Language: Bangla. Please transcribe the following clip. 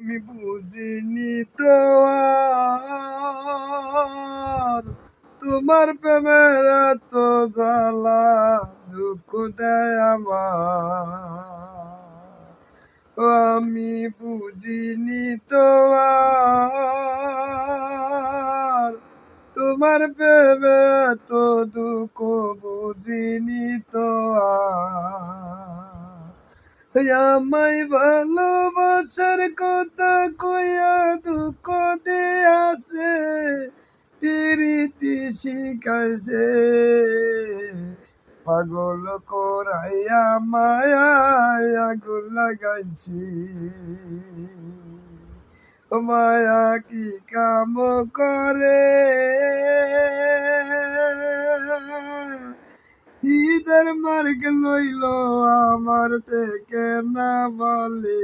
আমি বুঝিনি তো আর তোমার প্রেমের এত জ্বালা, দুঃখ দেয় আমার। ও আমি বুঝিনি তো আর তোমার প্রেমে এত দুঃখ, বুঝিনি তো আর আমায় ভালোবাসার কথা কইয়া দুঃখ দিয়াছে, প্রীতি শিখাইছে, পাগল করাইয়া মায়ায় আগুন লাগাইছি। ও মায়া কি কাম করে, ঈদের মার্গ লইল আমার টেকে না বলে।